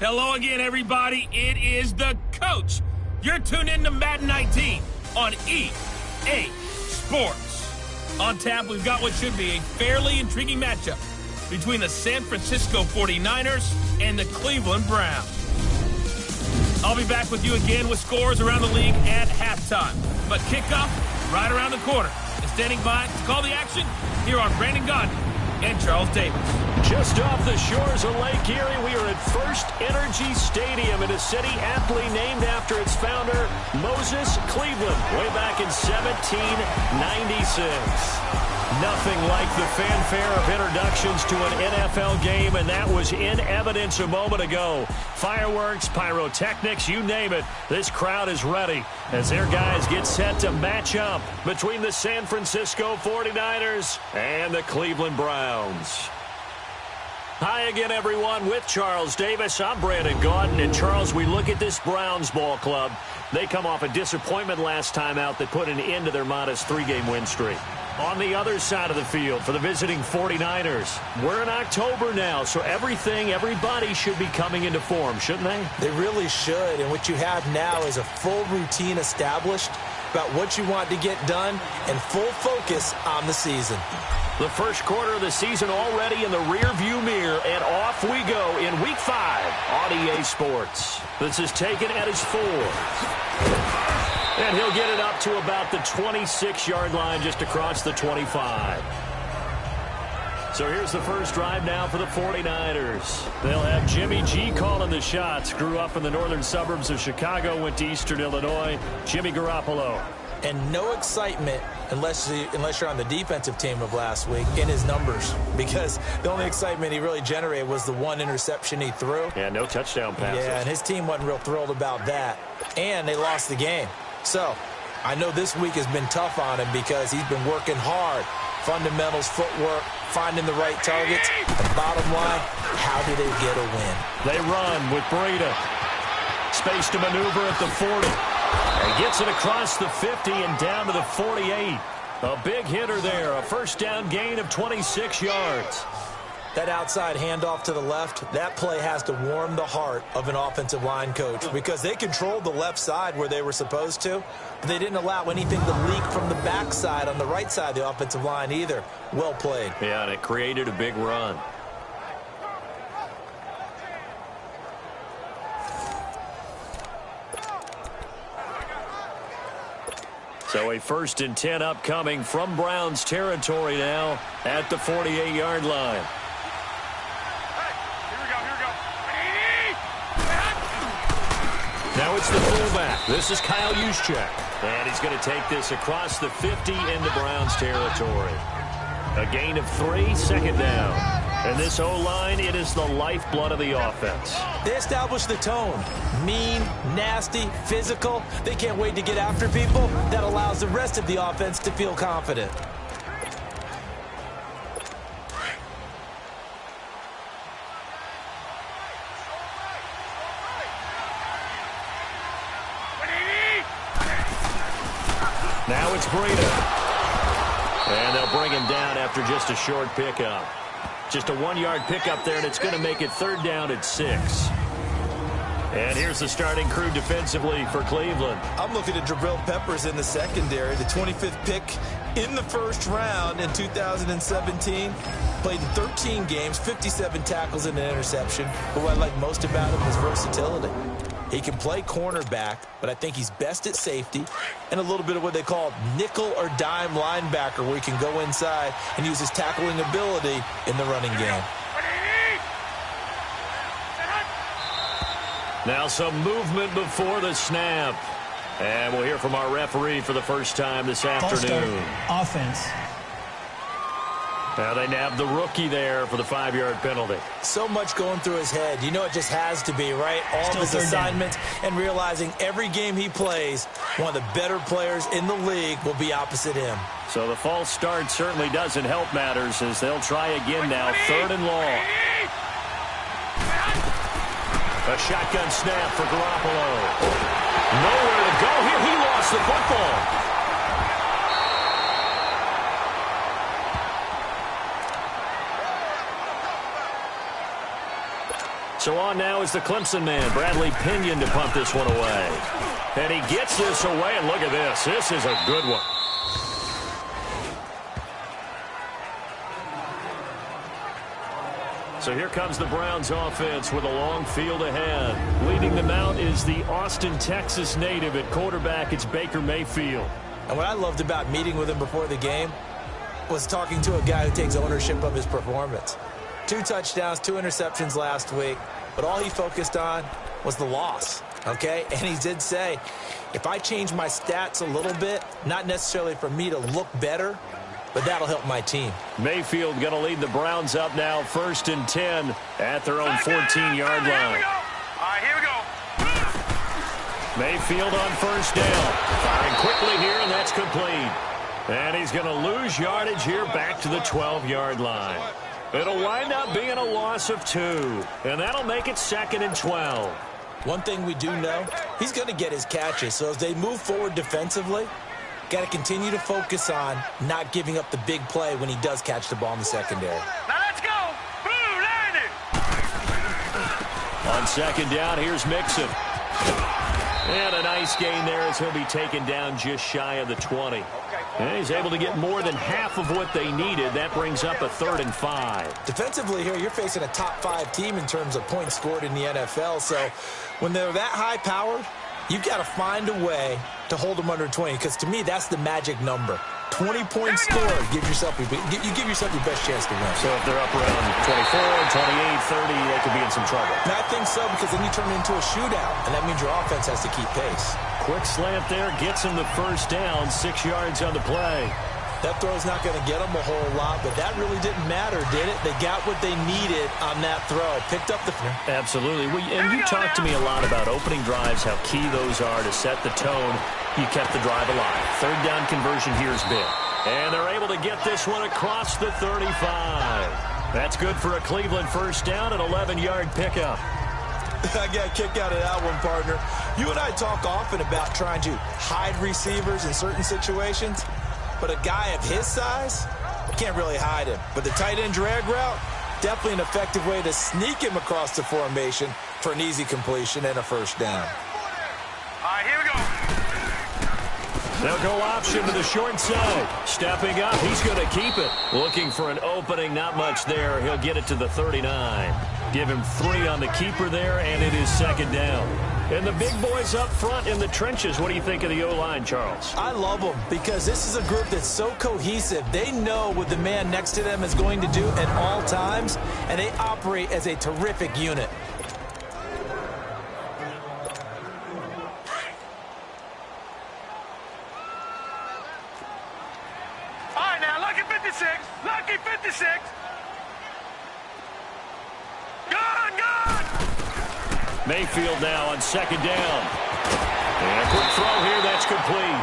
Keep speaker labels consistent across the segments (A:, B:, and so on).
A: Hello again, everybody. It is the coach. You're tuned in to Madden 19 on EA Sports. On tap, we've got what should be a fairly intriguing matchup between the San Francisco 49ers and the Cleveland Browns. I'll be back with you again with scores around the league at halftime. But kickoff right around the corner. And standing by to call the action, here are Brandon Gaudin and Charles Davis.
B: Just off the shores of Lake Erie, we are at First Energy Stadium in a city aptly named after its founder, Moses Cleveland, way back in 1796. Nothing like the fanfare of introductions to an NFL game, and that was in evidence a moment ago. Fireworks, pyrotechnics, you name it. This crowd is ready as their guys get set to match up between the San Francisco 49ers and the Cleveland Browns. Hi again, everyone, with Charles Davis. I'm Brandon Gaudin, and Charles, we look at this Browns ball club. They come off a disappointment last time out that put an end to their modest 3-game win streak. On the other side of the field for the visiting 49ers, we're in October now, so everybody should be coming into form, shouldn't they?
C: They really should, and what you have now is a full routine established about what you want to get done and full focus on the season.
B: The first quarter of the season already in the rearview mirror, and off we go in Week 5 on EA Sports. This is taken at his 4. And he'll get it up to about the 26-yard line just across the 25. So here's the first drive now for the 49ers. They'll have Jimmy G calling the shots. Grew up in the northern suburbs of Chicago, went to Eastern Illinois. Jimmy Garoppolo.
C: And no excitement unless you're on the defensive team of last week in his numbers, because the only excitement he really generated was the one interception he threw.
B: Yeah, no touchdown passes.
C: Yeah, and his team wasn't real thrilled about that. And they lost the game. So I know this week has been tough on him because he's been working hard. Fundamentals, footwork, finding the right targets. The bottom line, how do they get a win?
B: They run with Breida. Space to maneuver at the 40. And gets it across the 50 and down to the 48. A big hitter there. A first down gain of 26 yards.
C: That outside handoff to the left, that play has to warm the heart of an offensive line coach because they controlled the left side where they were supposed to, but they didn't allow anything to leak from the backside on the right side of the offensive line either. Well played.
B: Yeah, and it created a big run. So a 1st and 10 upcoming from Browns territory now at the 48-yard line. Now it's the fullback. This is Kyle Juszczyk. And he's going to take this across the 50 into Browns territory. A gain of 3, second down. And this O-line, it is the lifeblood of the offense.
C: They established the tone. Mean, nasty, physical. They can't wait to get after people. That allows the rest of the offense to feel confident.
B: Now it's Breida. And they'll bring him down after just a short pickup. Just a 1-yard pickup there, and it's going to make it 3rd down at 6. And here's the starting crew defensively for Cleveland.
C: I'm looking at Jabril Peppers in the secondary, the 25th pick in the first round in 2017. Played in 13 games, 57 tackles and an interception. But what I like most about him is versatility. He can play cornerback, but I think he's best at safety and a little bit of what they call nickel or dime linebacker, where he can go inside and use his tackling ability in the running game.
B: Now some movement before the snap. And we'll hear from our referee for the first time this afternoon.
D: Offense.
B: Now they nabbed the rookie there for the 5-yard penalty.
C: So much going through his head. You know it just has to be, right? All of his assignments and realizing every game he plays, one of the better players in the league will be opposite him.
B: So the false start certainly doesn't help matters as they'll try again now, 3rd and long. A shotgun snap for Garoppolo. Nowhere to go here. He lost the football. So on now is the Clemson man, Bradley Pinion, to punt this one away. And he gets this away, and look at this. This is a good one. So here comes the Browns offense with a long field ahead. Leading them out is the Austin, Texas native. At quarterback, it's Baker Mayfield.
C: And what I loved about meeting with him before the game was talking to a guy who takes ownership of his performance. 2 touchdowns, 2 interceptions last week, but all he focused on was the loss, okay? And he did say, if I change my stats a little bit, not necessarily for me to look better, but that'll help my team.
B: Mayfield going to lead the Browns up now, 1st and 10 at their own 14-yard line.
D: All right, here we go.
B: Mayfield on 1st down. Firing quickly here, and that's complete. And he's going to lose yardage here back to the 12-yard line. It'll wind up being a loss of 2, and that'll make it 2nd and 12.
C: One thing we do know, he's going to get his catches. So as they move forward defensively, got to continue to focus on not giving up the big play when he does catch the ball in the secondary.
D: Now let's go. Blue, line it.
B: On 2nd down, here's Mixon. And a nice gain there as he'll be taken down just shy of the 20. And he's able to get more than half of what they needed. That brings up a 3rd and 5.
C: Defensively here, you're facing a top 5 team in terms of points scored in the NFL. So when they're that high-powered, you've got to find a way to hold them under 20, because to me, that's the magic number. 20 points scored, you give yourself your best chance to win.
B: So if they're up around 24, 28, 30, they could be in some trouble.
C: And I think so, because then you turn it into a shootout, and that means your offense has to keep pace.
B: Quick slant there, gets him the 1st down, 6 yards on the play.
C: That throw's not going to get them a whole lot, but that really didn't matter, did it? They got what they needed on that throw. Picked up the...
B: Absolutely. And you talked to me a lot about opening drives, how key those are to set the tone. You kept the drive alive. 3rd down conversion here is big. And they're able to get this one across the 35. That's good for a Cleveland 1st down, an 11-yard pickup.
C: I got a kick out of that one, partner. You and I talk often about trying to hide receivers in certain situations. But a guy of his size, can't really hide him. But the tight end drag route, definitely an effective way to sneak him across the formation for an easy completion and a 1st down.
D: All right, here we go.
B: They'll go option to the short side. Stepping up, he's going to keep it. Looking for an opening, not much there. He'll get it to the 39. Give him 3 on the keeper there, and it is 2nd down. And the big boys up front in the trenches. What do you think of the O-line, Charles?
C: I love them because this is a group that's so cohesive. They know what the man next to them is going to do at all times, and they operate as a terrific unit.
D: All right, now, lucky 56. Lucky 56.
B: Mayfield now on 2nd down. And a quick throw here, that's complete.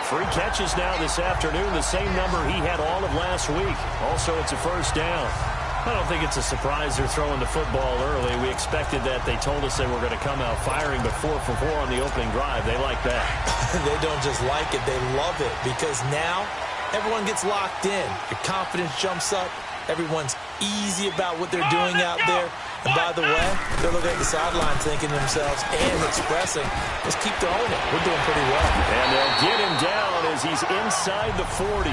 B: 3 catches now this afternoon, the same number he had all of last week. Also, it's a 1st down. I don't think it's a surprise they're throwing the football early. We expected that. They told us they were going to come out firing, but 4 for 4 on the opening drive. They like that.
C: They don't just like it, they love it, because now everyone gets locked in. Your confidence jumps up. Everyone's easy about what they're doing out there. And by the way, they're looking at the sideline thinking to themselves and expressing, let's keep throwing it. We're doing pretty well.
B: And they'll get him down as he's inside the 40.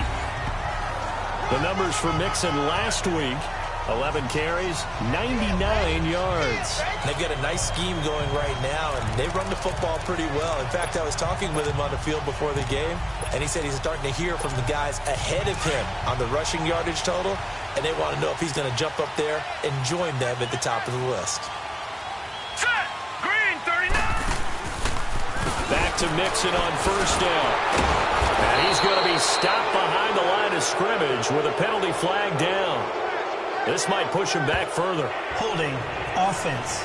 B: The numbers for Mixon last week, 11 carries, 99 yards.
C: They've got a nice scheme going right now, and they run the football pretty well. In fact, I was talking with him on the field before the game, and he said he's starting to hear from the guys ahead of him on the rushing yardage total, and they want to know if he's going to jump up there and join them at the top of the list.
D: Set. Green, 39.
B: Back to Mixon on 1st down. And he's going to be stopped behind the line of scrimmage with a penalty flag down. This might push him back further.
E: Holding offense.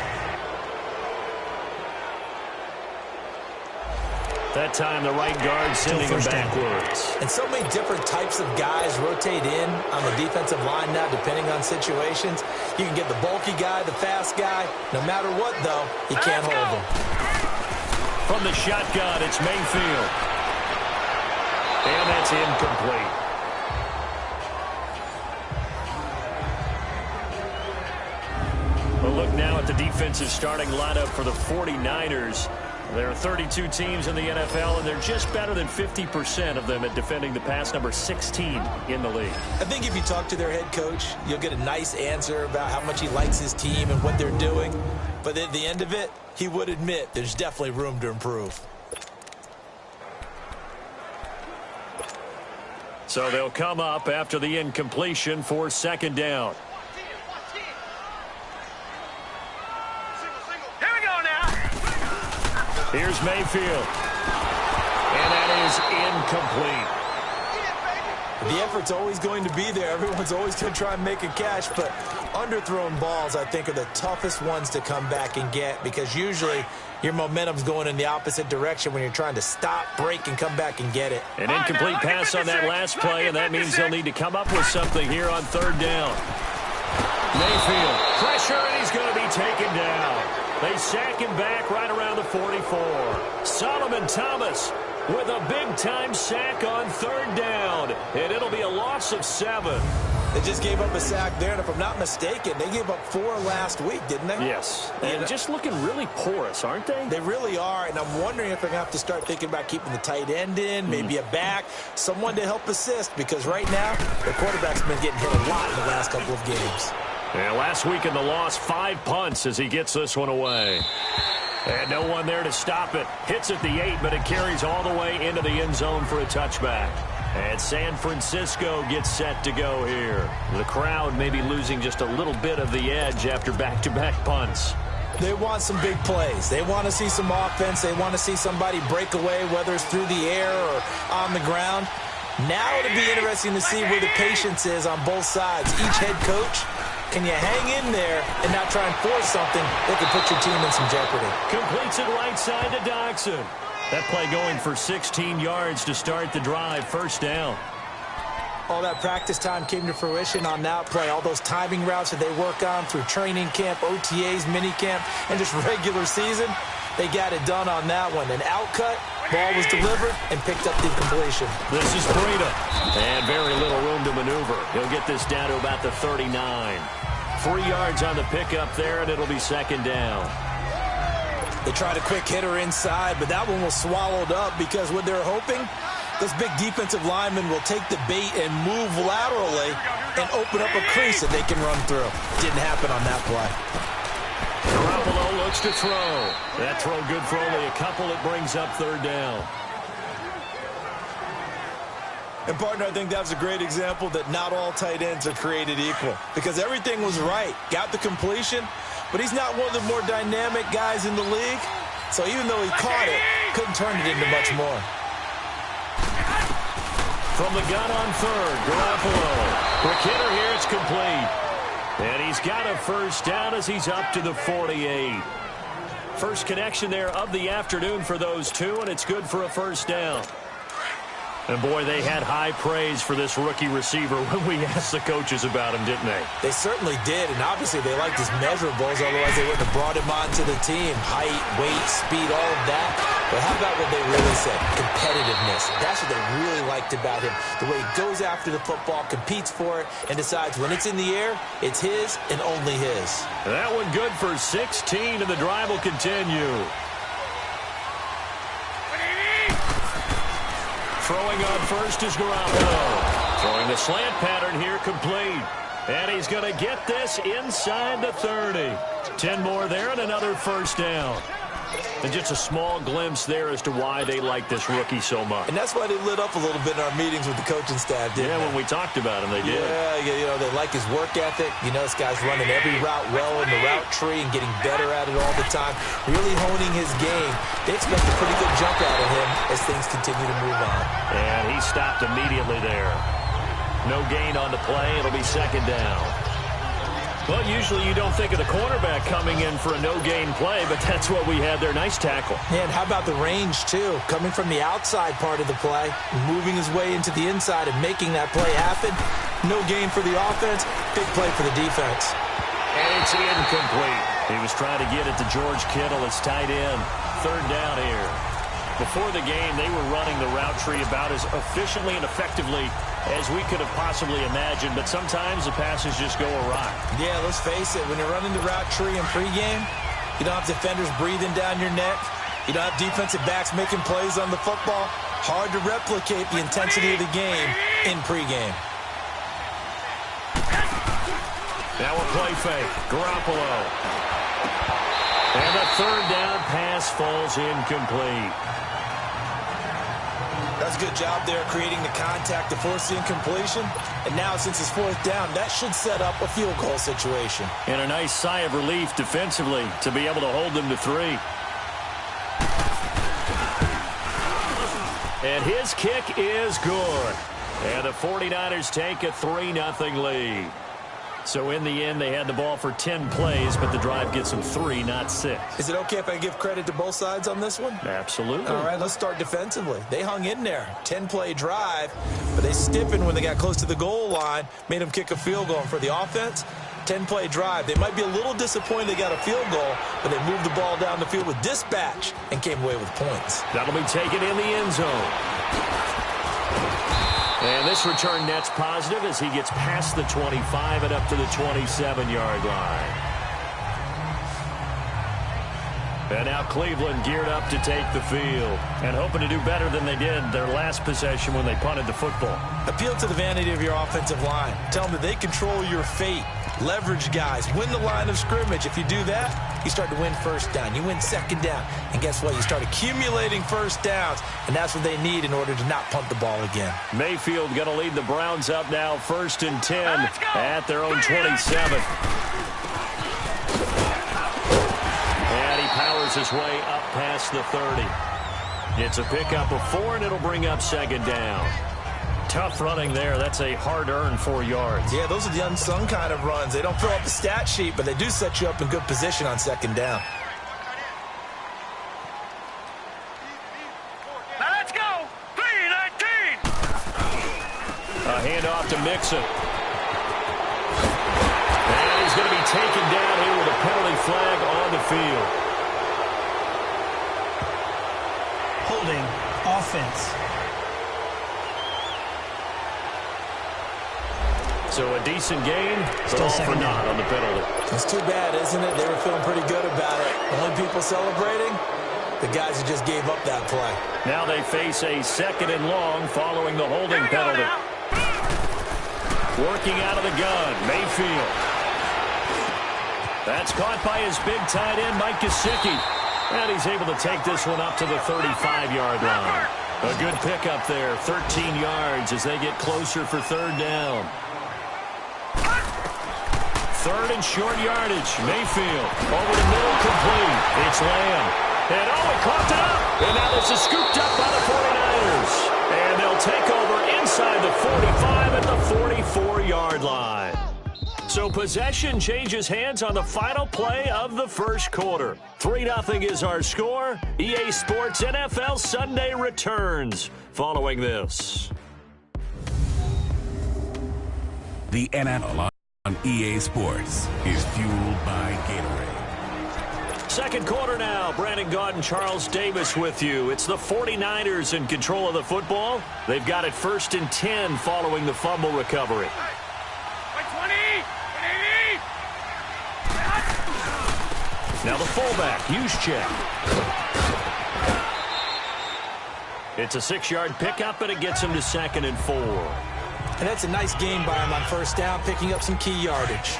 B: That time the right guard sending him backwards.
C: And so many different types of guys rotate in on the defensive line now, depending on situations. You can get the bulky guy, the fast guy. No matter what, though, you can't hold them.
B: From the shotgun, it's Mayfield. And that's incomplete. look now at the defensive starting lineup for the 49ers. There are 32 teams in the NFL, and they're just better than 50% of them at defending the pass, number 16 in the league.
C: I think if you talk to their head coach, you'll get a nice answer about how much he likes his team and what they're doing. But at the end of it, he would admit there's definitely room to improve.
B: So they'll come up after the incompletion for second down.
D: Here we go now.
B: Here's Mayfield. And that is incomplete.
C: The effort's always going to be there. Everyone's always going to try and make a catch, but underthrown balls, I think, are the toughest ones to come back and get because usually your momentum's going in the opposite direction when you're trying to stop, break, and come back and get it.
B: An incomplete pass on that last play, and that means they'll need to come up with something here on third down. Mayfield, pressure, and he's going to be taken down. They sack him back right around the 44. Solomon Thomas with a big-time sack on third down, and it'll be a loss of 7.
C: They just gave up a sack there, and if I'm not mistaken, they gave up 4 last week, didn't they?
B: Yes, and just looking really porous, aren't they?
C: They really are, and I'm wondering if they're going to have to start thinking about keeping the tight end in, maybe a back, someone to help assist, because right now, their quarterback's been getting hit a lot in the last couple of games.
B: Yeah, last week in the loss, 5 punts as he gets this one away. And no one there to stop it. Hits at the 8, but it carries all the way into the end zone for a touchback. And San Francisco gets set to go here. The crowd may be losing just a little bit of the edge after back-to-back punts.
C: They want some big plays. They want to see some offense. They want to see somebody break away, whether it's through the air or on the ground. Now it'll be interesting to see where the patience is on both sides. Each head coach, can you hang in there and not try and force something that could put your team in some jeopardy?
B: Completes it right side to Dodson. That play going for 16 yards to start the drive, first down.
C: All that practice time came to fruition on that play. All those timing routes that they work on through training camp, OTAs, minicamp, and just regular season, they got it done on that one. An outcut, ball was delivered, and picked up the completion.
B: This is Breida, and very little room to maneuver. He'll get this down to about the 39. 3 yards on the pickup there, and it'll be second down.
C: They tried a quick hitter inside, but that one was swallowed up because what they're hoping, this big defensive lineman will take the bait and move laterally and open up a crease that they can run through. Didn't happen on that play.
B: Garoppolo looks to throw. That throw good for only a couple. It brings up third down.
C: And, partner, I think that was a great example that not all tight ends are created equal because everything was right. Got the completion, but he's not one of the more dynamic guys in the league. So even though he caught it, couldn't turn it into much more.
B: From the gun on third, Garoppolo. Quick hitter here, it's complete. And he's got a first down as he's up to the 48. First connection there of the afternoon for those two, and it's good for a first down. And, boy, they had high praise for this rookie receiver when we asked the coaches about him, didn't they?
C: They certainly did, and obviously they liked his measurables, otherwise they wouldn't have brought him onto the team. Height, weight, speed, all of that. But how about what they really said? Competitiveness. That's what they really liked about him. The way he goes after the football, competes for it, and decides when it's in the air, it's his and only his.
B: That one good for 16, and the drive will continue. Throwing on first is Garoppolo. Throwing the slant pattern here complete. And he's going to get this inside the 30. 10 more there and another first down. And just a small glimpse there as to why they like this rookie so much.
C: And that's why they lit up a little bit in our meetings with the coaching staff, didn't they?
B: When we talked about him, they did.
C: Yeah, they like his work ethic. You know, this guy's running every route well in the route tree and getting better at it all the time. Really honing his game. They expect a pretty good jump out of him as things continue to move on.
B: And he stopped immediately there. No gain on the play. It'll be second down. Well, usually you don't think of the cornerback coming in for a no-gain play, but that's what we had there. Nice tackle.
C: And how about the range, too? Coming from the outside part of the play, moving his way into the inside and making that play happen. No gain for the offense, big play for the defense.
B: And it's incomplete. He was trying to get it to George Kittle. It's tight end. Third down here. Before the game, they were running the route tree about as efficiently and effectively as we could have possibly imagined, but sometimes the passes just go awry.
C: Yeah, let's face it, when you're running the route tree in pregame, you don't have defenders breathing down your neck. You don't have defensive backs making plays on the football. Hard to replicate the intensity of the game in pregame.
B: Now a play fake. Garoppolo. And the third down pass falls incomplete.
C: That's a good job there creating the contact to force the incompletion. And now since it's fourth down, that should set up a field goal situation.
B: And a nice sigh of relief defensively to be able to hold them to 3. And his kick is good. And the 49ers take a 3-0 lead. So in the end, they had the ball for 10 plays, but the drive gets them 3, not 6.
C: Is it okay if I give credit to both sides on this one?
B: Absolutely.
C: All right, let's start defensively. They hung in there. 10-play drive, but they stiffened when they got close to the goal line, made them kick a field goal. And for the offense, 10-play drive. They might be a little disappointed they got a field goal, but they moved the ball down the field with dispatch and came away with points.
B: That'll be taken in the end zone. And this return net's positive as he gets past the 25 and up to the 27-yard line. And now Cleveland geared up to take the field and hoping to do better than they did their last possession when they punted the football.
C: Appeal to the vanity of your offensive line. Tell them that they control your fate. Leverage guys. Win the line of scrimmage. If you do that, you start to win first down. You win second down. And guess what? You start accumulating first downs, and that's what they need in order to not punt the ball again.
B: Mayfield going to lead the Browns up now 1st and 10 at their own 27. And he powers his way up past the 30. It's a pickup of 4, and it'll bring up 2nd down. Tough running there. That's a hard-earned 4 yards.
C: Yeah, those are the unsung kind of runs. They don't fill up the stat sheet, but they do set you up in good position on 2nd down.
D: Now let's go. 3-19.
B: A handoff to Mixon. And he's going to be taken down here with a penalty flag on the field.
E: Holding offense.
B: So a decent gain,
E: Still
B: all for
E: second
B: naught
E: down.
B: on the penalty.
C: It's too bad, isn't it? They were feeling pretty good about it. The only people celebrating, the guys who just gave up that play.
B: Now they face a 2nd and long following the holding penalty. Working out of the gun, Mayfield. That's caught by his big tight end, Mike Gesicki. And he's able to take this one up to the 35-yard line. A good pickup there, 13 yards as they get closer for 3rd down. 3rd and short yardage. Mayfield over the middle, complete. It's Lamb. And he caught it up. And now this is scooped up by the 49ers. And they'll take over inside the 45 at the 44-yard line. So possession changes hands on the final play of the first quarter. 3-0 is our score. EA Sports NFL Sunday returns following this.
F: The NFL on EA Sports is fueled by Gatorade.
B: Second quarter now. Brandon Gaud and Charles Davis with you. It's the 49ers in control of the football. They've got it 1st and 10 following the fumble recovery. Now the fullback, Juszczyk. It's a 6-yard pickup, and it gets him to 2nd and 4.
C: And that's a nice gain by him on 1st down, picking up some key yardage.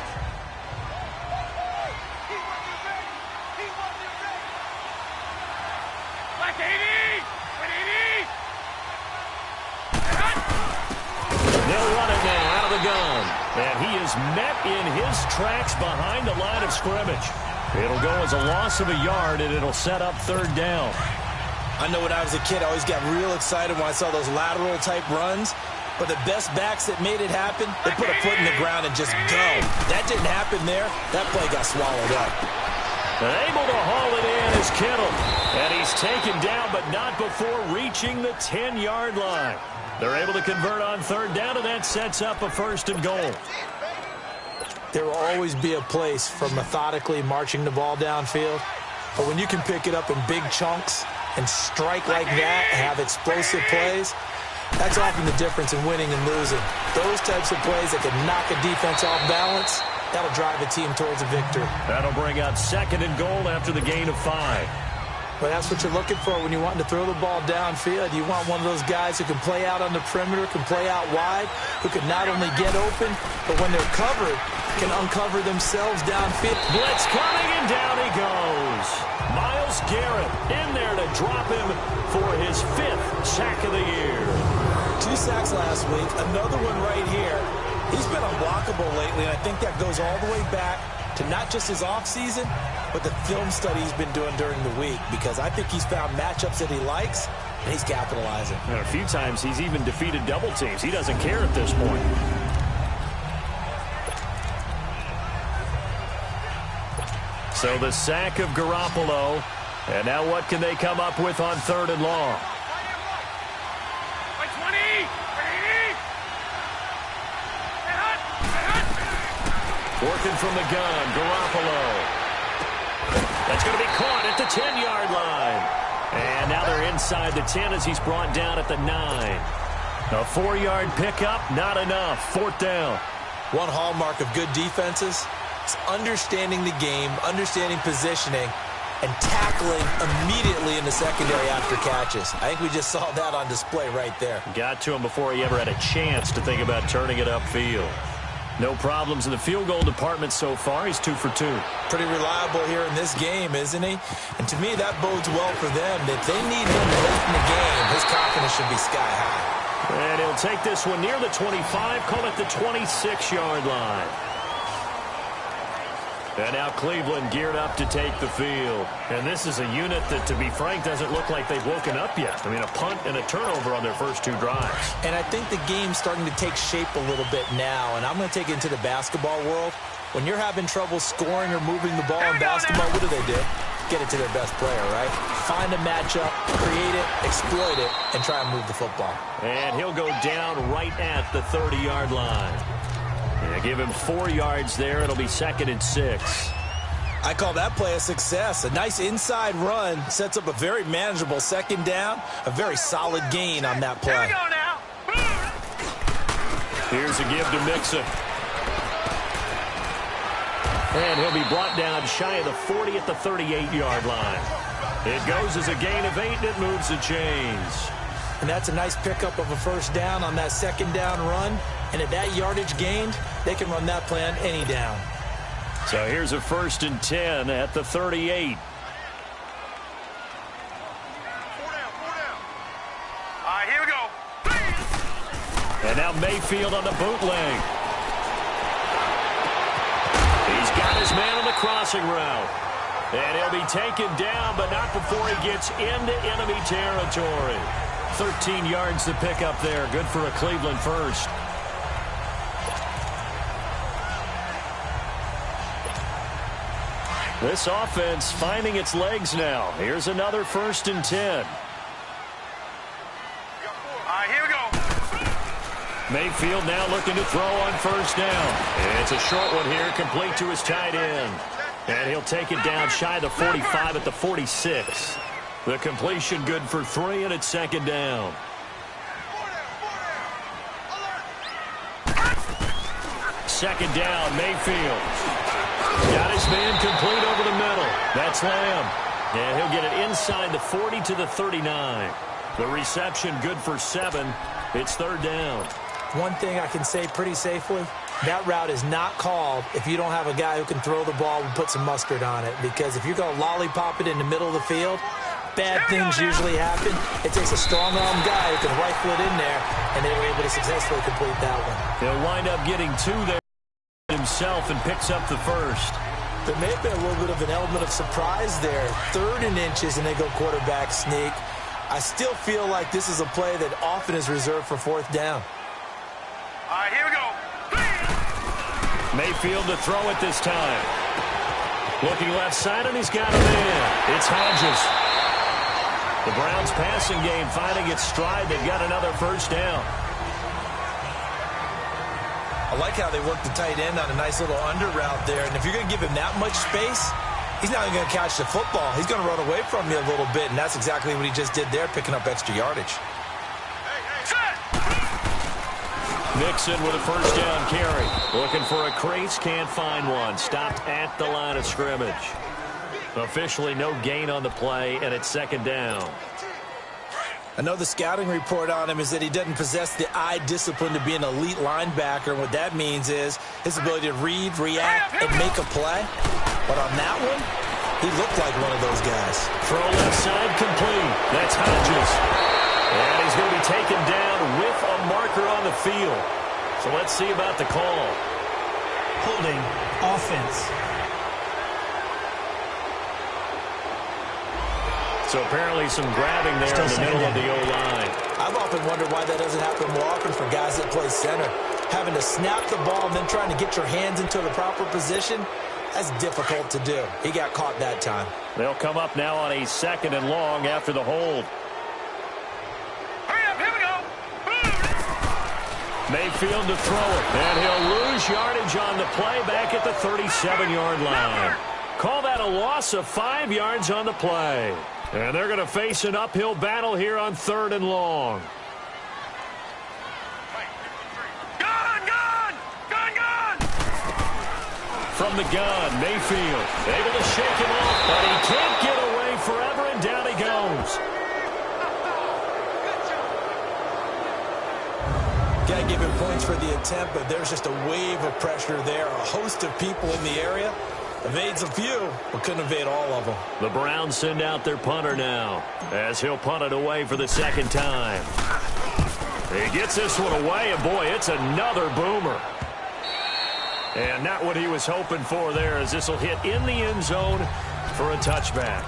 B: They'll run it now out of the gun. And he is met in his tracks behind the line of scrimmage. It'll go as a loss of a yard, and it'll set up 3rd down.
C: I know when I was a kid, I always got real excited when I saw those lateral-type runs. But the best backs that made it happen, they put a foot in the ground and just go. That didn't happen there. That play got swallowed up.
B: And able to haul it in is Kittle. And he's taken down, but not before reaching the 10-yard line. They're able to convert on 3rd down, and that sets up a 1st and goal.
C: There will always be a place for methodically marching the ball downfield. But when you can pick it up in big chunks and strike like that, have explosive plays, that's often the difference in winning and losing. Those types of plays that can knock a defense off balance, that'll drive a team towards a victory.
B: That'll bring out 2nd and goal after the gain of 5.
C: But that's what you're looking for when you want to throw the ball downfield. You want one of those guys who can play out on the perimeter, can play out wide, who can not only get open, but when they're covered, can uncover themselves downfield.
B: Blitz coming, and down he goes. Myles Garrett in there to drop him for his 5th sack of the year.
C: 2 sacks last week, another one right here. He's been unblockable lately, and I think that goes all the way back to not just his offseason, but the film study he's been doing during the week, because I think he's found matchups that he likes, and he's capitalizing.
B: And a few times he's even defeated double teams. He doesn't care at this point. So the sack of Garoppolo, and now what can they come up with on 3rd and long? Working from the gun, Garoppolo. That's going to be caught at the 10-yard line. And now they're inside the 10 as he's brought down at the 9. A 4-yard pickup, not enough. 4th down.
C: One hallmark of good defenses is understanding the game, understanding positioning, and tackling immediately in the secondary after catches. I think we just saw that on display right there.
B: Got to him before he ever had a chance to think about turning it upfield. No problems in the field goal department so far. He's 2 for 2.
C: Pretty reliable here in this game, isn't he? And to me, that bodes well for them. If they need him late in the game, his confidence should be sky high.
B: And he'll take this one near the 25, call it the 26-yard line. And now Cleveland geared up to take the field. And this is a unit that, to be frank, doesn't look like they've woken up yet. I mean, a punt and a turnover on their first 2 drives.
C: And I think the game's starting to take shape a little bit now. And I'm going to take it into the basketball world. When you're having trouble scoring or moving the ball in basketball, what do? Get it to their best player, right? Find a matchup, create it, exploit it, and try and move the football.
B: And he'll go down right at the 30-yard line. Yeah, give him 4 yards there. It'll be 2nd and 6.
C: I call that play a success. A nice inside run sets up a very manageable 2nd down. A very solid gain on that play.
D: Here we go now.
B: Here's a give to Mixon. And he'll be brought down shy of the 40 at the 38-yard line. It goes as a gain of 8, and it moves the chains.
C: And that's a nice pickup of a 1st down on that 2nd down run. And at that yardage gained, they can run that play on any down.
B: So here's a 1st and 10 at the 38.
D: All right, here we go.
B: And now Mayfield on the bootleg. He's got his man on the crossing route. And he'll be taken down, but not before he gets into enemy territory. 13 yards to pick up there. Good for a Cleveland first. This offense finding its legs now. Here's another 1st and 10.
D: All right, here we go.
B: Mayfield now looking to throw on 1st down. It's a short one here, complete to his tight end. And he'll take it down shy of the 45 at the 46. The completion good for 3, and it's 2nd down. Second down, Mayfield. Got his man complete over the middle. That's Lamb. And he'll get it inside the 40 to the 39. The reception good for 7. It's 3rd down.
C: One thing I can say pretty safely, that route is not called if you don't have a guy who can throw the ball and put some mustard on it. Because if you're going to lollipop it in the middle of the field, bad things usually happen. It takes a strong-arm guy who can rifle it in there, and they were able to successfully complete that one.
B: He'll wind up getting 2 there himself and picks up the 1st.
C: There may have been a little bit of an element of surprise there. 3rd and inches, and they go quarterback sneak. I still feel like this is a play that often is reserved for 4th down.
D: All right, here we go.
B: Mayfield to throw it this time. Looking left side, and he's got a man. It's Hodges. The Browns passing game finding its stride. They've got another 1st down.
C: I like how they work the tight end on a nice little under route there. And if you're going to give him that much space, he's not even going to catch the football. He's going to run away from you a little bit, and that's exactly what he just did there, picking up extra yardage.
B: Mixon with a first down carry. Looking for a crease, can't find one. Stopped at the line of scrimmage. Officially no gain on the play, and it's second down.
C: I know the scouting report on him is that he doesn't possess the eye discipline to be an elite linebacker. And what that means is his ability to read, react, and make a play. But on that one, he looked like one of those guys.
B: Throw left side complete. That's Hodges. And he's going to be taken down with a marker on the field. So let's see about the call.
E: Holding offense.
B: So apparently some grabbing there in the middle of the O-line.
C: I've often wondered why that doesn't happen more often for guys that play center. Having to snap the ball and then trying to get your hands into the proper position, that's difficult to do. He got caught that time.
B: They'll come up now on a second and long after the hold.
D: Hurry up, here we go.
B: Mayfield to throw it. And he'll lose yardage on the play back at the 37-yard line. Call that a loss of 5 yards on the play. And they're going to face an uphill battle here on third and long.
D: Gone!
B: From the gun, Mayfield able to shake him off, but he can't get away forever, and down he goes.
C: Got to give him points for the attempt, but there's just a wave of pressure there. A host of people in the area. Evades a few, but couldn't evade all of them.
B: The Browns send out their punter now, as he'll punt it away for the second time. He gets this one away, and boy, it's another boomer. And not what he was hoping for there, as this will hit in the end zone for a touchback.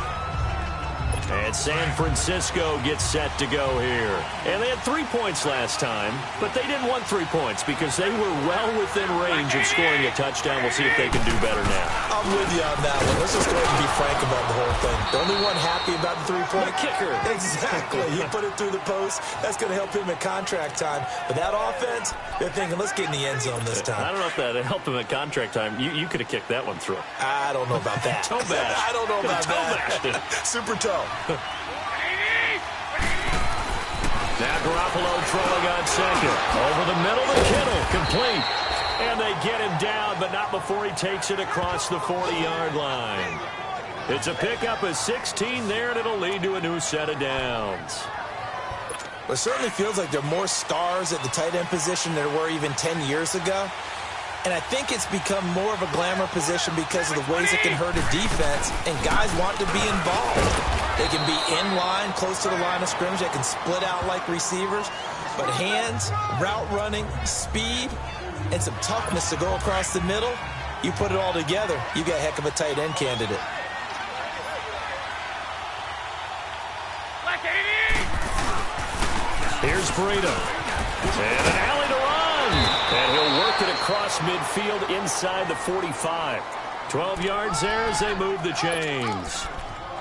B: And San Francisco gets set to go here. And they had 3 points last time, but they didn't want 3 points because they were well within range of scoring a touchdown. We'll see if they can do better now.
C: I'm with you on that one. Let's just go ahead and be frank about the whole thing. The only one happy about the 3-point
B: kicker.
C: Exactly. He put it through the post. That's going to help him at contract time. But that offense, they're thinking, let's get in the end zone this time.
B: I don't know if that helped him at contract time. You could have kicked that one through.
C: I don't know about that.
B: Toe bash.
C: I don't know about that. Super toe.
B: Now Garoppolo throwing on second. Over the middle to Kittle. Complete. And they get him down, but not before he takes it across the 40-yard line. It's a pickup of 16 there, and it'll lead to a new set of downs.
C: Well, it certainly feels like there are more stars at the tight end position than there were even 10 years ago. And I think it's become more of a glamour position because of the ways it can hurt a defense, and guys want to be involved. They can be in line, close to the line of scrimmage. They can split out like receivers. But hands, route running, speed, and some toughness to go across the middle, you put it all together, you got a heck of a tight end candidate.
B: Here's Breida. And an alley to run. And he'll work it across midfield inside the 45. 12 yards there as they move the chains.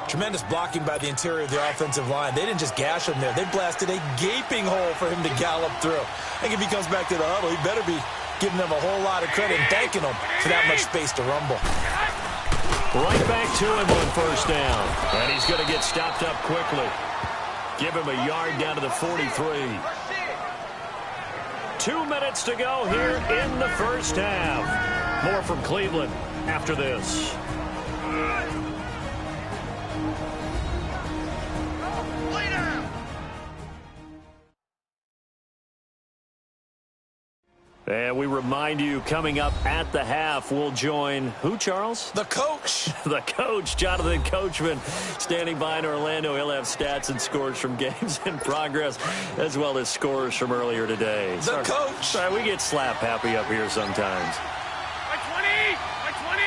C: Tremendous blocking by the interior of the offensive line. They didn't just gash him there. They blasted a gaping hole for him to gallop through. I think if he comes back to the huddle, he better be giving them a whole lot of credit and thanking them for that much space to rumble.
B: Right back to him on first down. And he's going to get stopped up quickly. Give him a yard down to the 43. 2 minutes to go here in the first half. More from Cleveland after this. And we remind you, coming up at the half, we'll join who, Charles?
C: The coach.
B: The coach, Jonathan Coachman, standing by in Orlando. He'll have stats and scores from games in progress, as well as scores from earlier today.
C: The coach.
B: Sorry, we get slap happy up here sometimes.
D: By 20! By 20!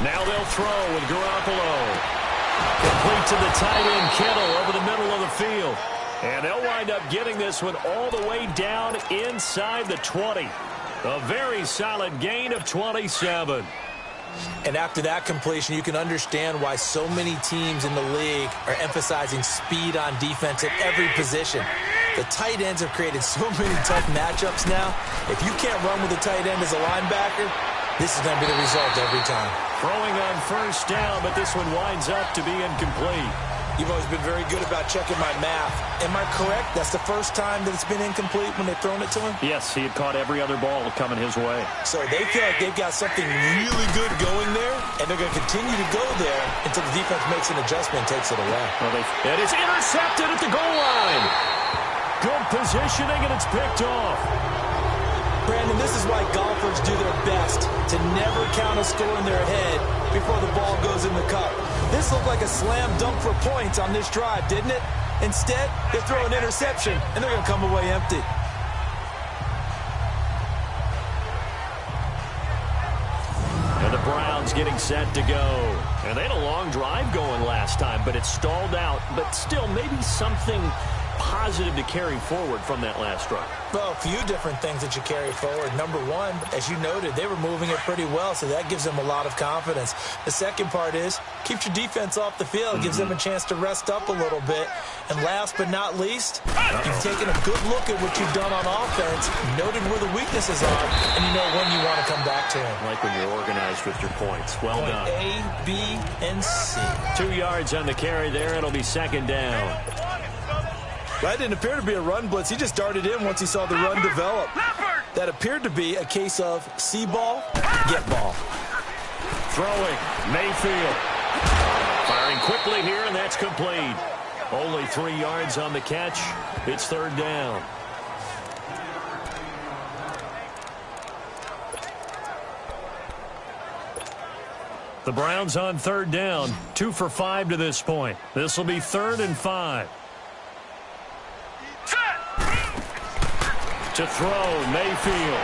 B: Now they'll throw with Garoppolo. Complete to the tight end, Kittle, over the middle of the field. And they'll wind up getting this one all the way down inside the 20. A very solid gain of 27.
C: And after that completion, you can understand why so many teams in the league are emphasizing speed on defense at every position. The tight ends have created so many tough matchups now. If you can't run with a tight end as a linebacker, this is going to be the result every time.
B: Throwing on first down, but this one winds up to be incomplete.
C: You've always been very good about checking my math. Am I correct? That's the first time that it's been incomplete when they've thrown it to him?
B: Yes, he had caught every other ball coming his way.
C: So they feel like they've got something really good going there, and they're going to continue to go there until the defense makes an adjustment and takes it away.
B: Well, it is intercepted at the goal line. Good positioning, and it's picked off.
C: Brandon, this is why golfers do their best to never count a score in their head before the ball goes in the cup. This looked like a slam dunk for points on this drive, didn't it? Instead, they throw an interception, and they're going to come away empty.
B: And the Browns getting set to go. And they had a long drive going last time, but it stalled out. But still, maybe something positive to carry forward from that last drive.
C: Well, a few different things that you carry forward. Number one, as you noted, they were moving it pretty well, so that gives them a lot of confidence. The second part is, keeps your defense off the field, gives them a chance to rest up a little bit. And last but not least, you've taken a good look at what you've done on offense, noted where the weaknesses are, and you know when you want to come back to them.
B: Like when you're organized with your points. Well done.
C: A, B, and C.
B: 2 yards on the carry there. It'll be second down.
C: That didn't appear to be a run blitz. He just darted in once he saw the run develop. That appeared to be a case of see ball, get ball.
B: Throwing, Mayfield. Firing quickly here, and that's complete. Only 3 yards on the catch. It's third down. The Browns on third down. 2 for 5 to this point. This will be 3rd and 5. To throw, Mayfield.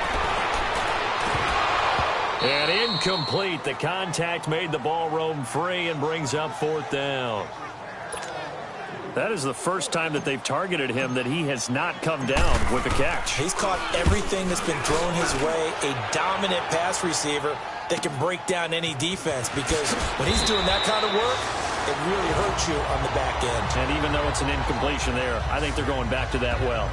B: And incomplete. The contact made the ball roam free and brings up 4th down. That is the first time that they've targeted him that he has not come down with a catch.
C: He's caught everything that's been thrown his way. A dominant pass receiver that can break down any defense, because when he's doing that kind of work, it really hurts you on the back end.
B: And even though it's an incompletion there, I think they're going back to that well.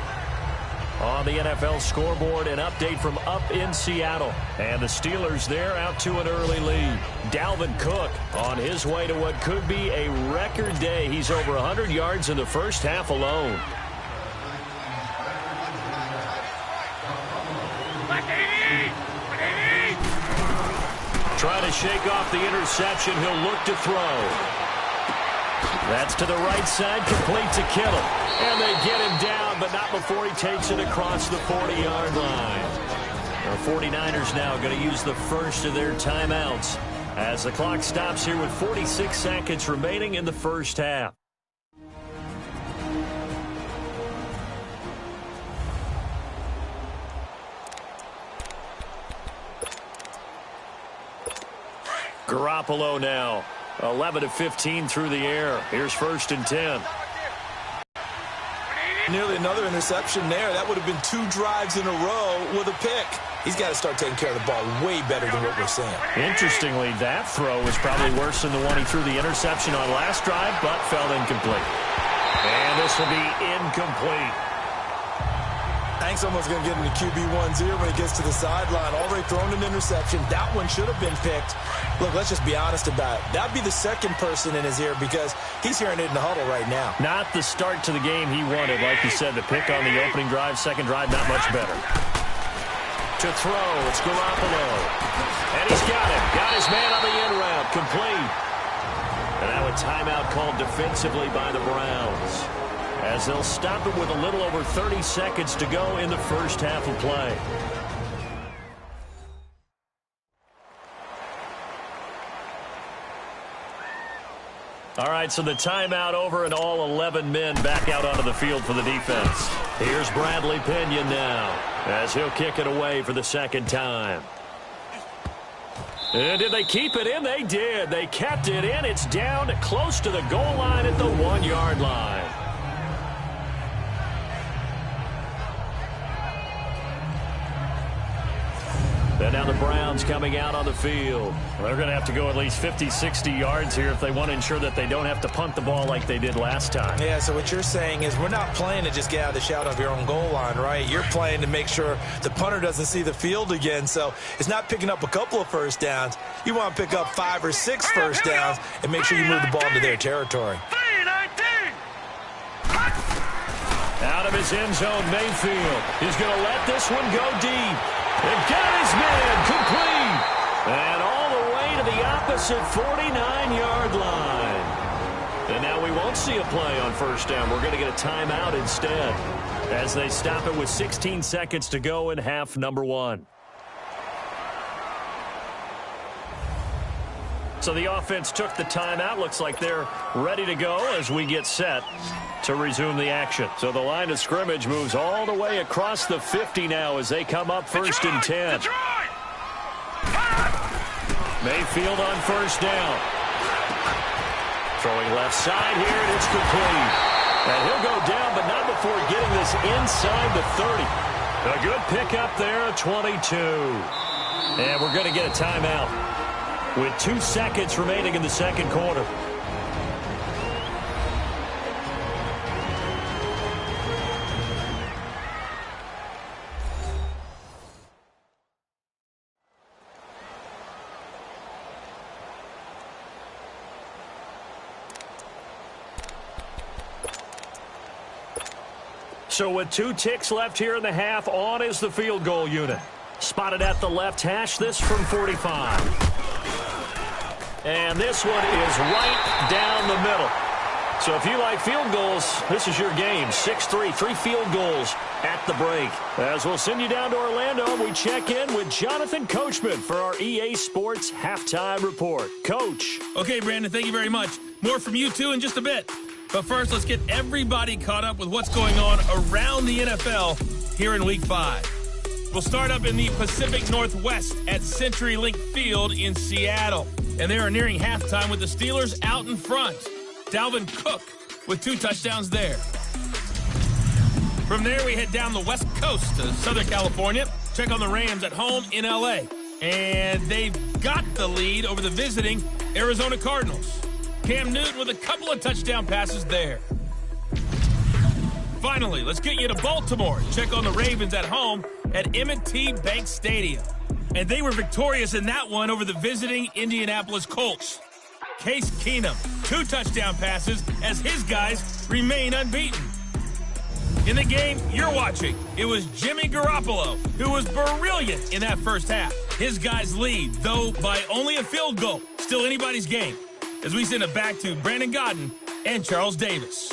B: On the NFL scoreboard, an update from up in Seattle. And the Steelers there out to an early lead. Dalvin Cook on his way to what could be a record day. He's over 100 yards in the first half alone. Trying to shake off the interception. He'll look to throw. That's to the right side, complete to Kittle. And they get him down, but not before he takes it across the 40-yard line. The 49ers now going to use the first of their timeouts as the clock stops here with 46 seconds remaining in the first half. Garoppolo now. 11 of 15 through the air. Here's 1st and 10.
C: Nearly another interception there. That would have been 2 drives in a row with a pick. He's got to start taking care of the ball way better than what we're seeing.
B: Interestingly, that throw was probably worse than the one he threw the interception on last drive, but fell incomplete. And this will be incomplete.
C: Hank's almost going to get into QB1's ear when he gets to the sideline. Already thrown an interception. That one should have been picked. Look, let's just be honest about it. That would be the second person in his ear because he's hearing it in the huddle right now.
B: Not the start to the game he wanted. Like you said, the pick on the opening drive, second drive, not much better. To throw, it's Garoppolo. And he's got him. Got his man on the in route. Complete. And now a timeout called defensively by the Browns, as they'll stop it with a little over 30 seconds to go in the first half of play. All right, so the timeout over and all 11 men back out onto the field for the defense. Here's Bradley Pinion now as he'll kick it away for the second time. And did they keep it in? They did. They kept it in. It's down close to the goal line at the 1-yard line. And now the Browns Browns coming out on the field. They're going to have to go at least 50, 60 yards here if they want to ensure that they don't have to punt the ball like they did last time.
C: Yeah, so what you're saying is we're not playing to just get out of the shadow of your own goal line, right? You're playing to make sure the punter doesn't see the field again. So it's not picking up a couple of first downs. You want to pick up 5 or 6 first downs and make sure you move the ball into their territory.
B: Out of his end zone, Mayfield. He's going to let this one go deep. And got his man complete. And all the way to the opposite 49-yard line. And now we won't see a play on first down. We're going to get a timeout instead as they stop it with 16 seconds to go in half number 1. So the offense took the timeout. Looks like they're ready to go as we get set to resume the action. So the line of scrimmage moves all the way across the 50 now as they come up first and 10. Mayfield on first down. Throwing left side here, and it's complete. And he'll go down, but not before getting this inside the 30. A good pickup there, 22. And we're going to get a timeout with 2 seconds remaining in the second quarter. So with 2 ticks left here in the half, on is the field goal unit. Spotted at the left hash, this from 45. And this one is right down the middle. So if you like field goals, this is your game. 6-3, 3 field goals at the break. As we'll send you down to Orlando, we check in with Jonathan Coachman for our EA Sports Halftime Report. Coach.
A: Okay, Brandon, thank you very much. More from you, too, in just a bit. But first, let's get everybody caught up with what's going on around the NFL here in Week 5. We'll start up in the Pacific Northwest at CenturyLink Field in Seattle. And they are nearing halftime with the Steelers out in front. Dalvin Cook with 2 touchdowns there. From there, we head down the West Coast to Southern California. Check on the Rams at home in L.A. And they've got the lead over the visiting Arizona Cardinals. Cam Newton with a couple of touchdown passes there. Finally, let's get you to Baltimore. Check on the Ravens at home at M&T Bank Stadium. And they were victorious in that one over the visiting Indianapolis Colts. Case Keenum, 2 touchdown passes as his guys remain unbeaten. In the game you're watching, it was Jimmy Garoppolo who was brilliant in that first half. His guys lead, though by only a field goal. Still anybody's game. As we send it back to Brandon Godden and Charles Davis.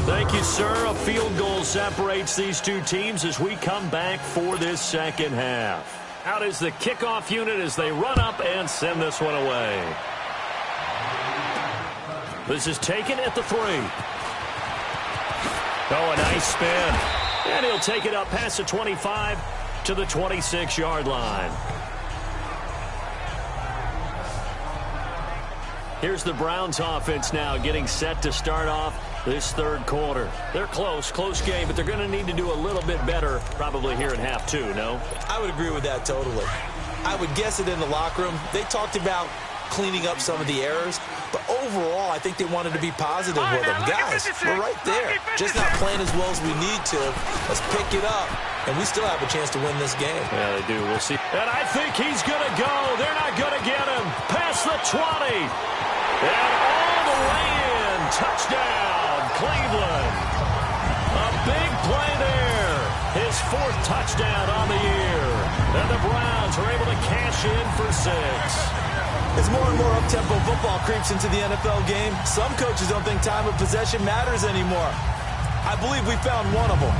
B: Thank you, sir. A field goal separates these 2 teams as we come back for this second half. Out is the kickoff unit as they run up and send this one away. This is taken at the 3. Oh, a nice spin. And he'll take it up past the 25 to the 26-yard line. Here's the Browns offense now getting set to start off this third quarter. They're close game, but they're going to need to do a little bit better probably here in half 2, no?
C: I would agree with that totally. I would guess it in the locker room. They talked about cleaning up some of the errors, but overall, I think they wanted to be positive with them. Guys, we're right there. Just not playing as well as we need to. Let's pick it up, and we still have a chance to win this game.
B: Yeah, they do. We'll see. And I think he's going to go. They're not going to get him. Past the 20. And all the way in. Touchdown, Cleveland. A big play there. His 4th touchdown on the year. And the Browns are able to cash in for 6.
C: As more and more up-tempo football creeps into the NFL game, some coaches don't think time of possession matters anymore. I believe we found one of them.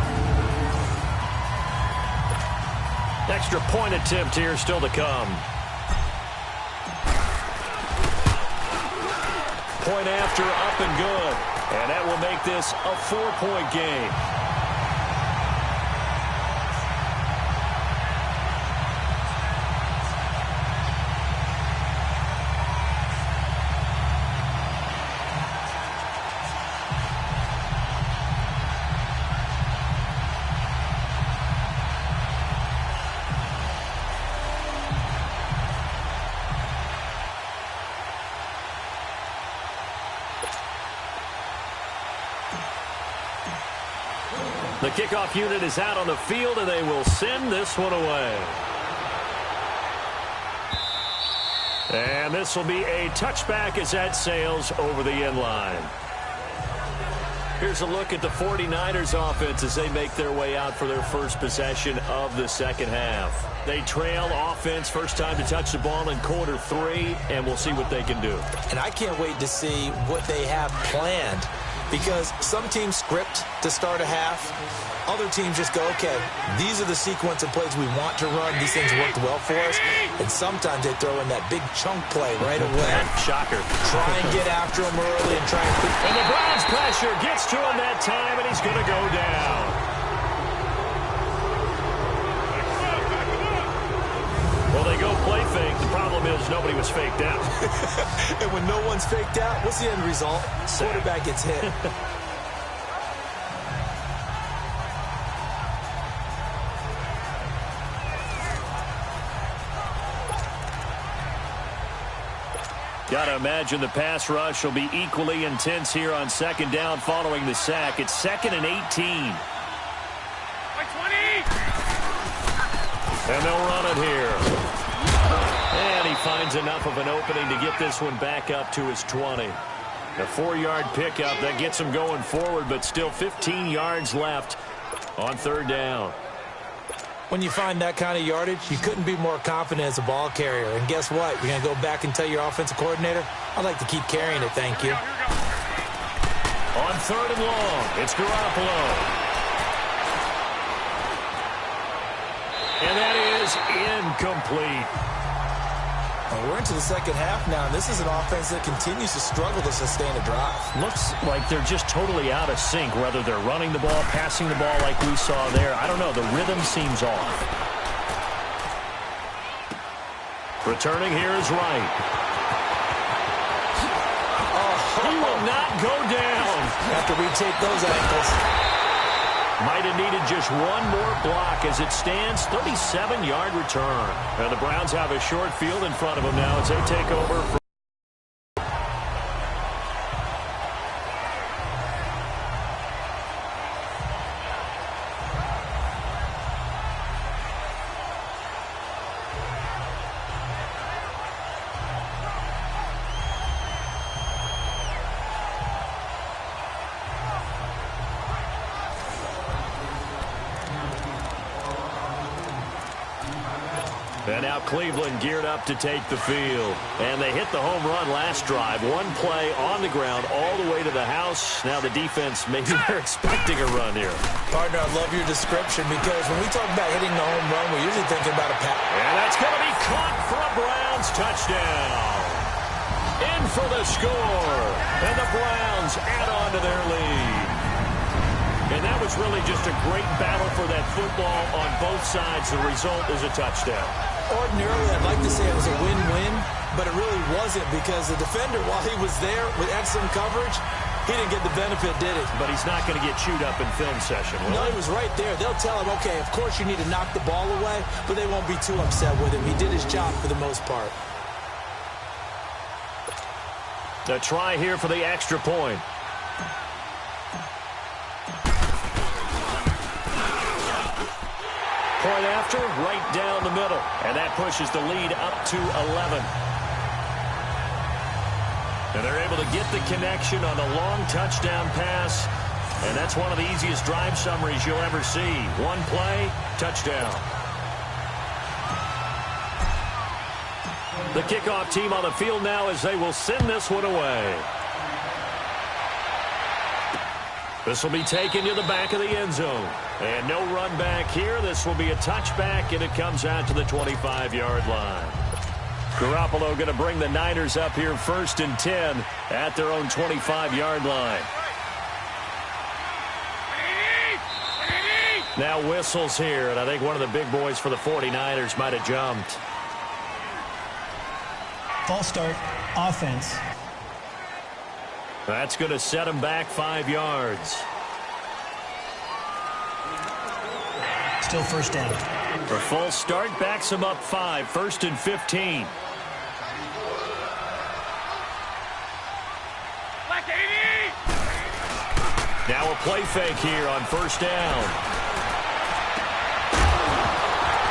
B: Extra point attempt here still to come. Point after, up and good. And that will make this a 4-point game. The kickoff unit is out on the field, and they will send this one away. And this will be a touchback as that sails over the end line. Here's a look at the 49ers offense as they make their way out for their first possession of the second half. They trail offense, first time to touch the ball in quarter 3, and we'll see what they can do.
C: And I can't wait to see what they have planned, because some teams script to start a half. Other teams just go, okay, these are the sequence of plays we want to run. These things worked well for us. And sometimes they throw in that big chunk play right away.
B: Shocker.
C: Try and get after him early and try and put...
B: And the Browns pressure gets to him that time, and he's going to go down. Well, they go play fake. The problem is nobody was faked out.
C: And when no one's faked out, what's the end result? Quarterback gets hit.
B: Got to imagine the pass rush will be equally intense here on second down following the sack. It's 2nd and 18. And they'll run it here. And he finds enough of an opening to get this one back up to his 20. A 4-yard pickup that gets him going forward, but still 15 yards left on third down.
C: When you find that kind of yardage, you couldn't be more confident as a ball carrier. And guess what? You're going to go back and tell your offensive coordinator, I'd like to keep carrying it, thank you.
B: On third and long, it's Garoppolo. And that is incomplete.
C: Well, we're into the second half now, and this is an offense that continues to struggle to sustain a drive.
B: Looks like they're just totally out of sync, whether they're running the ball, passing the ball like we saw there. I don't know. The rhythm seems off. Returning here is Wright. He will not go down.
C: Have to retake those ankles.
B: Might have needed just one more block as it stands. 37-yard return. And the Browns have a short field in front of them now as they take over. And now Cleveland geared up to take the field. And they hit the home run last drive. One play on the ground all the way to the house. Now the defense, maybe they're expecting a run here.
C: Partner, I love your description, because when we talk about hitting the home run, we're usually thinking about a pass.
B: And that's going to be caught for a Browns touchdown. In for the score. And the Browns add on to their lead. And that was really just a great battle for that football on both sides. The result is a touchdown.
C: Ordinarily, I'd like to say it was a win-win, but it really wasn't, because the defender, while he was there with excellent coverage, he didn't get the benefit, did he?
B: But he's not going to get chewed up in film session, will
C: No,
B: he?
C: he was right there. They'll tell him, okay, of course you need to knock the ball away, but they won't be too upset with him. He did his job for the most part.
B: A try here for the extra point. Point after, right down the middle. And that pushes the lead up to 11. And they're able to get the connection on a long touchdown pass. And that's one of the easiest drive summaries you'll ever see. One play, touchdown. The kickoff team on the field now as they will send this one away. This will be taken to the back of the end zone. And no run back here. This will be a touchback, and it comes out to the 25-yard line. Garoppolo going to bring the Niners up here 1st and 10 at their own 25-yard line. Now whistles here, and I think one of the big boys for the 49ers might have jumped.
E: False start, offense.
B: That's going to set him back 5 yards.
E: Still first down.
B: For false start, backs him up 5, 1st and 15. Now a play fake here on first down.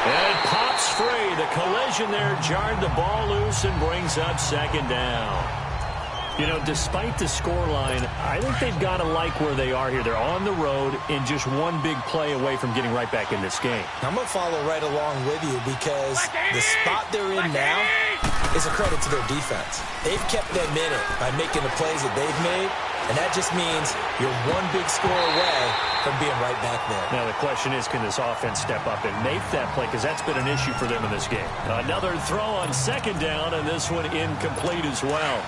B: And it pops free. The collision there jarred the ball loose and brings up second down. You know, despite the scoreline, I think they've got to like where they are here. They're on the road and just one big play away from getting right back in this game.
C: I'm going to follow right along with you because the spot they're in now is a credit to their defense. They've kept them in it by making the plays that they've made, and that just means you're one big score away from being right back there.
B: Now the question is, can this offense step up and make that play? Because that's been an issue for them in this game. Another throw on second down, and this one incomplete as well.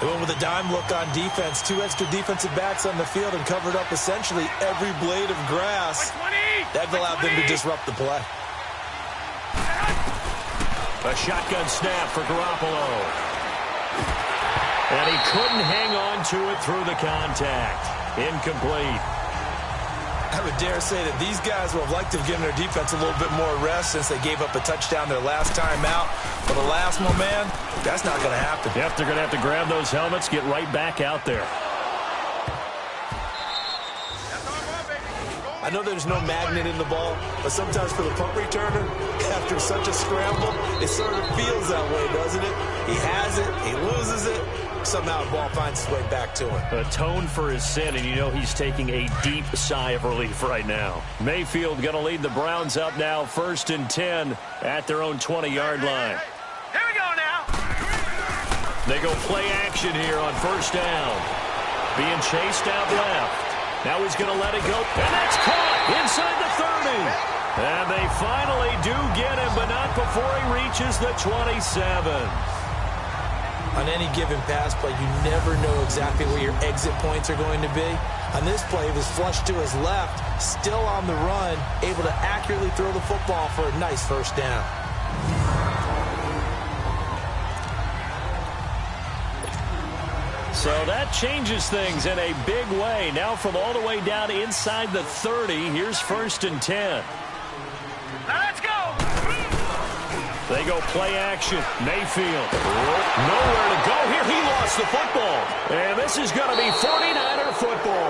C: They went with a dime look on defense. 2 extra defensive backs on the field and covered up essentially every blade of grass. That allowed them to disrupt the play.
B: A shotgun snap for Garoppolo. And he couldn't hang on to it through the contact. Incomplete.
C: I would dare say that these guys would have liked to have given their defense a little bit more rest since they gave up a touchdown their last time out. But the last one, man, that's not going to happen.
B: Yep, they're going to have to grab those helmets, get right back out there.
C: I know there's no magnet in the ball, but sometimes for the punt returner, after such a scramble, it sort of feels that way, doesn't it? He has it, he loses it, somehow the ball finds its way back to him.
B: Atone for his sin, and you know he's taking a deep sigh of relief right now. Mayfield going to lead the Browns up now, 1st and 10 at their own 20-yard line.
D: Here we go now.
B: They go play action here on first down. Being chased out left. Now he's going to let it go, and that's caught inside the 30. And they finally do get him, but not before he reaches the 27.
C: On any given pass play, you never know exactly where your exit points are going to be. On this play, he was flushed to his left, still on the run, able to accurately throw the football for a nice first down.
B: So that changes things in a big way. Now from all the way down inside the 30, here's 1st and 10.
D: Let's go.
B: They go play action. Mayfield. Nowhere to go here. He lost the football. And this is going to be 49er football.